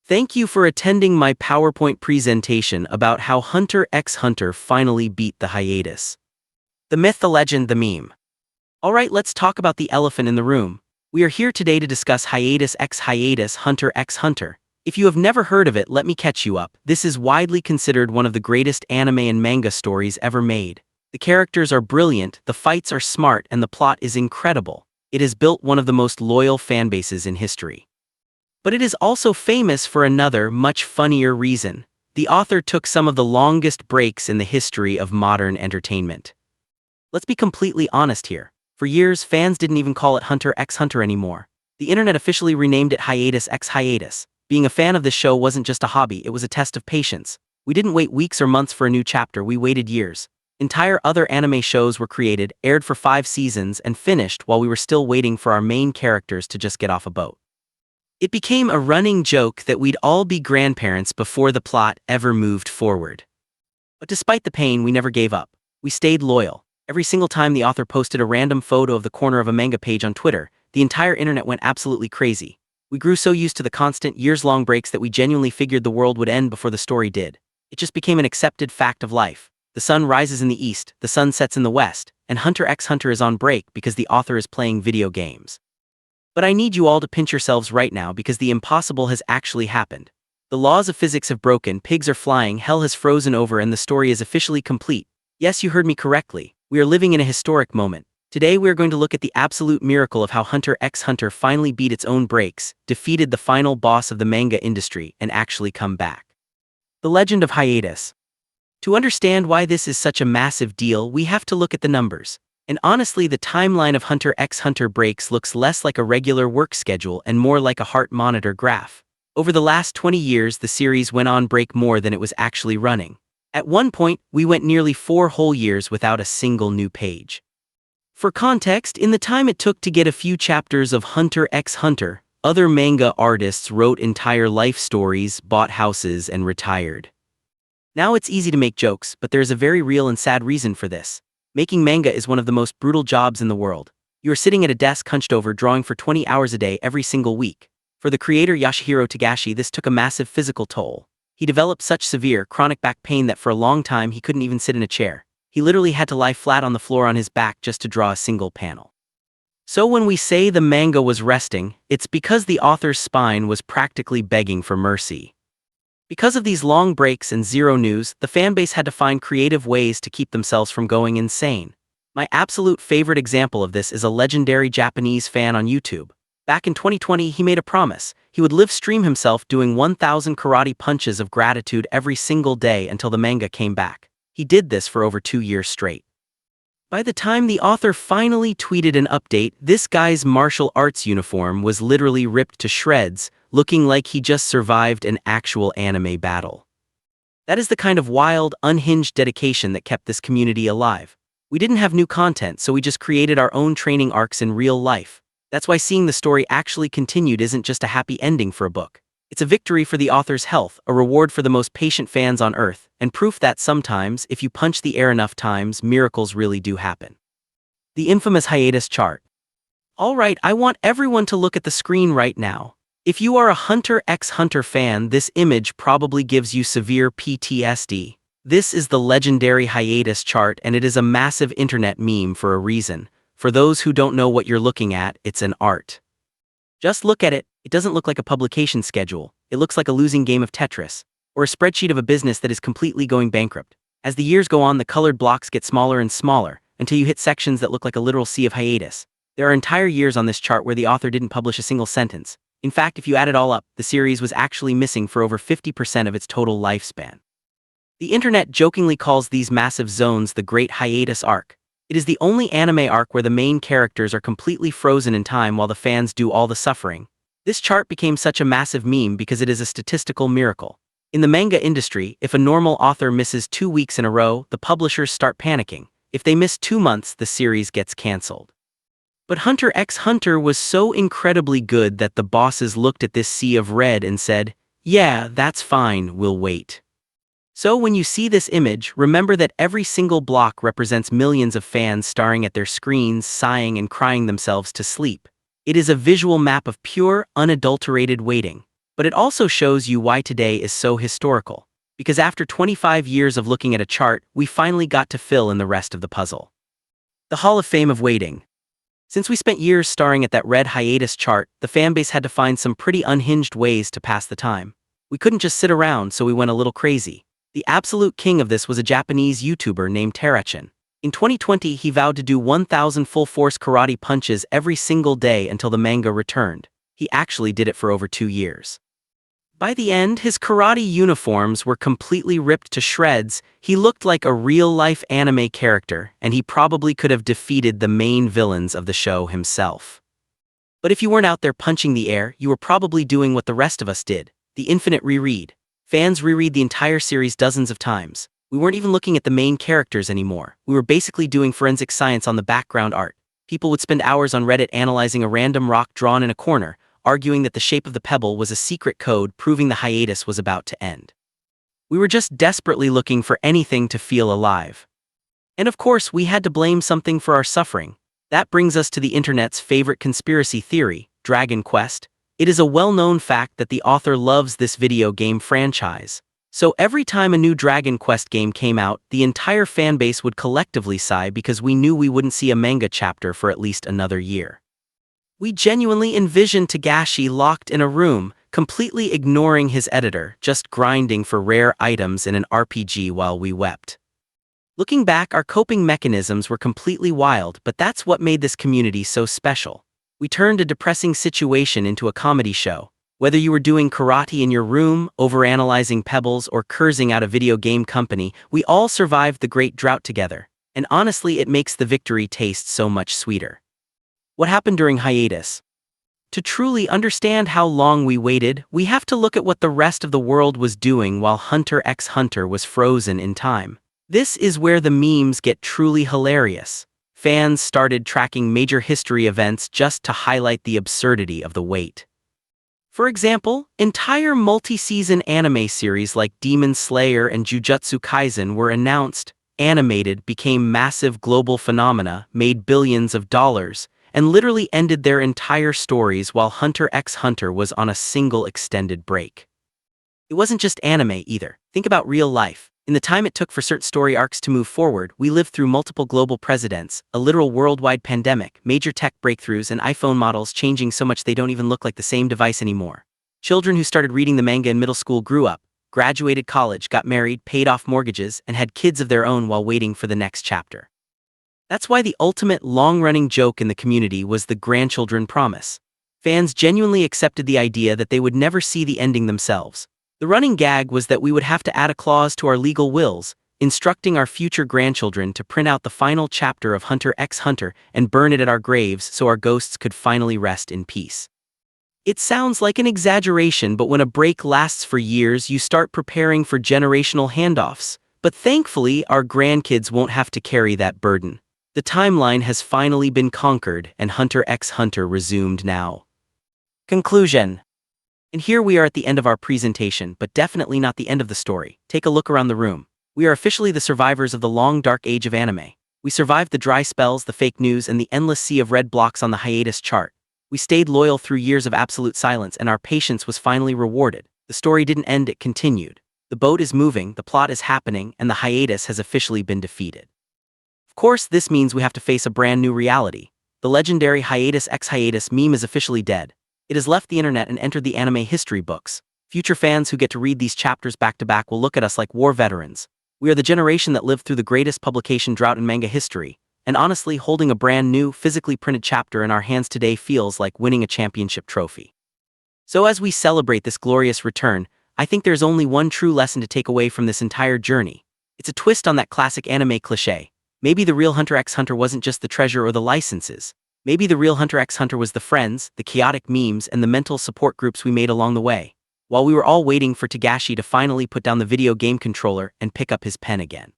Thank you for attending my PowerPoint presentation about how Hunter x Hunter finally beat the hiatus. The myth, the legend, the meme. Alright, let's talk about the elephant in the room. We are here today to discuss Hiatus x Hiatus, Hunter x Hunter. If you have never heard of it, let me catch you up. This is widely considered one of the greatest anime and manga stories ever made. The characters are brilliant, the fights are smart, and the plot is incredible. It has built one of the most loyal fanbases in history. But it is also famous for another, much funnier reason. The author took some of the longest breaks in the history of modern entertainment. Let's be completely honest here. For years, fans didn't even call it Hunter x Hunter anymore. The internet officially renamed it Hiatus x Hiatus. Being a fan of this show wasn't just a hobby, it was a test of patience. We didn't wait weeks or months for a new chapter, we waited years. Entire other anime shows were created, aired for 5 seasons, and finished while we were still waiting for our main characters to just get off a boat. It became a running joke that we'd all be grandparents before the plot ever moved forward. But despite the pain, we never gave up. We stayed loyal. Every single time the author posted a random photo of the corner of a manga page on Twitter, the entire internet went absolutely crazy. We grew so used to the constant, years-long breaks that we genuinely figured the world would end before the story did. It just became an accepted fact of life. The sun rises in the east, the sun sets in the west, and Hunter x Hunter is on break because the author is playing video games. But I need you all to pinch yourselves right now because the impossible has actually happened. The laws of physics have broken, pigs are flying, hell has frozen over, and the story is officially complete. Yes, you heard me correctly. We are living in a historic moment. Today we are going to look at the absolute miracle of how Hunter x Hunter finally beat its own breaks, defeated the final boss of the manga industry, and actually come back. The legend of Hiatus. To understand why this is such a massive deal, we have to look at the numbers. And honestly, the timeline of Hunter x Hunter breaks looks less like a regular work schedule and more like a heart monitor graph. Over the last 20 years, the series went on break more than it was actually running. At one point, we went nearly 4 whole years without a single new page. For context, in the time it took to get a few chapters of Hunter x Hunter, other manga artists wrote entire life stories, bought houses, and retired. Now it's easy to make jokes, but there's a very real and sad reason for this. Making manga is one of the most brutal jobs in the world. You are sitting at a desk hunched over drawing for 20 hours a day every single week. For the creator Yoshihiro Togashi, this took a massive physical toll. He developed such severe, chronic back pain that for a long time he couldn't even sit in a chair. He literally had to lie flat on the floor on his back just to draw a single panel. So when we say the manga was resting, it's because the author's spine was practically begging for mercy. Because of these long breaks and zero news, the fanbase had to find creative ways to keep themselves from going insane. My absolute favorite example of this is a legendary Japanese fan on YouTube. Back in 2020, he made a promise. He would live stream himself doing 1,000 karate punches of gratitude every single day until the manga came back. He did this for over 2 years straight. By the time the author finally tweeted an update, this guy's martial arts uniform was literally ripped to shreds, looking like he just survived an actual anime battle. That is the kind of wild, unhinged dedication that kept this community alive. We didn't have new content, so we just created our own training arcs in real life. That's why seeing the story actually continued isn't just a happy ending for a book. It's a victory for the author's health, a reward for the most patient fans on Earth, and proof that sometimes, if you punch the air enough times, miracles really do happen. The infamous hiatus chart. Alright, I want everyone to look at the screen right now. If you are a Hunter x Hunter fan, this image probably gives you severe PTSD. This is the legendary hiatus chart, and it is a massive internet meme for a reason. For those who don't know what you're looking at, it's an art. Just look at it. It doesn't look like a publication schedule. It looks like a losing game of Tetris, or a spreadsheet of a business that is completely going bankrupt. As the years go on, the colored blocks get smaller and smaller, until you hit sections that look like a literal sea of hiatus. There are entire years on this chart where the author didn't publish a single sentence. In fact, if you add it all up, the series was actually missing for over 50% of its total lifespan. The internet jokingly calls these massive zones the Great Hiatus Arc. It is the only anime arc where the main characters are completely frozen in time while the fans do all the suffering. This chart became such a massive meme because it is a statistical miracle. In the manga industry, if a normal author misses 2 weeks in a row, the publishers start panicking. If they miss 2 months, the series gets cancelled. But Hunter x Hunter was so incredibly good that the bosses looked at this sea of red and said, "Yeah, that's fine, we'll wait." So when you see this image, remember that every single block represents millions of fans staring at their screens, sighing and crying themselves to sleep. It is a visual map of pure, unadulterated waiting. But it also shows you why today is so historical. Because after 25 years of looking at a chart, we finally got to fill in the rest of the puzzle. The Hall of Fame of waiting. Since we spent years staring at that red hiatus chart, the fanbase had to find some pretty unhinged ways to pass the time. We couldn't just sit around, so we went a little crazy. The absolute king of this was a Japanese YouTuber named Tarechin. In 2020, he vowed to do 1,000 full-force karate punches every single day until the manga returned. He actually did it for over 2 years. By the end, his karate uniforms were completely ripped to shreds. He looked like a real-life anime character, and he probably could have defeated the main villains of the show himself. But if you weren't out there punching the air, you were probably doing what the rest of us did, the infinite reread. Fans reread the entire series dozens of times. We weren't even looking at the main characters anymore. We were basically doing forensic science on the background art. People would spend hours on Reddit analyzing a random rock drawn in a corner, arguing that the shape of the pebble was a secret code proving the hiatus was about to end. We were just desperately looking for anything to feel alive. And of course, we had to blame something for our suffering. That brings us to the internet's favorite conspiracy theory, Dragon Quest. It is a well-known fact that the author loves this video game franchise. So every time a new Dragon Quest game came out, the entire fanbase would collectively sigh because we knew we wouldn't see a manga chapter for at least another year. We genuinely envisioned Togashi locked in a room, completely ignoring his editor, just grinding for rare items in an RPG while we wept. Looking back, our coping mechanisms were completely wild, but that's what made this community so special. We turned a depressing situation into a comedy show. Whether you were doing karate in your room, overanalyzing pebbles, or cursing out a video game company, we all survived the great drought together. And honestly, it makes the victory taste so much sweeter. What happened during hiatus? To truly understand how long we waited, we have to look at what the rest of the world was doing while Hunter x Hunter was frozen in time. This is where the memes get truly hilarious. Fans started tracking major history events just to highlight the absurdity of the wait. For example, entire multi-season anime series like Demon Slayer and Jujutsu Kaisen were announced, animated, became massive global phenomena, made billions of dollars, and literally ended their entire stories while Hunter x Hunter was on a single extended break. It wasn't just anime either. Think about real life. In the time it took for certain story arcs to move forward, we lived through multiple global presidents, a literal worldwide pandemic, major tech breakthroughs, and iPhone models changing so much they don't even look like the same device anymore. Children who started reading the manga in middle school grew up, graduated college, got married, paid off mortgages, and had kids of their own while waiting for the next chapter. That's why the ultimate long-running joke in the community was the grandchildren promise. Fans genuinely accepted the idea that they would never see the ending themselves. The running gag was that we would have to add a clause to our legal wills, instructing our future grandchildren to print out the final chapter of Hunter x Hunter and burn it at our graves so our ghosts could finally rest in peace. It sounds like an exaggeration, but when a break lasts for years, you start preparing for generational handoffs. But thankfully, our grandkids won't have to carry that burden. The timeline has finally been conquered, and Hunter x Hunter resumed now. Conclusion. And here we are at the end of our presentation, but definitely not the end of the story. Take a look around the room. We are officially the survivors of the long dark age of anime. We survived the dry spells, the fake news, and the endless sea of red blocks on the hiatus chart. We stayed loyal through years of absolute silence, and our patience was finally rewarded. The story didn't end, it continued. The boat is moving, the plot is happening, and the hiatus has officially been defeated. Of course, this means we have to face a brand new reality. The legendary Hiatus x Hiatus meme is officially dead. It has left the internet and entered the anime history books. Future fans who get to read these chapters back to back will look at us like war veterans. We are the generation that lived through the greatest publication drought in manga history, and honestly, holding a brand new, physically printed chapter in our hands today feels like winning a championship trophy. So as we celebrate this glorious return, I think there's only one true lesson to take away from this entire journey. It's a twist on that classic anime cliché. Maybe the real Hunter x Hunter wasn't just the treasure or the licenses. Maybe the real Hunter x Hunter was the friends, the chaotic memes, and the mental support groups we made along the way, while we were all waiting for Togashi to finally put down the video game controller and pick up his pen again.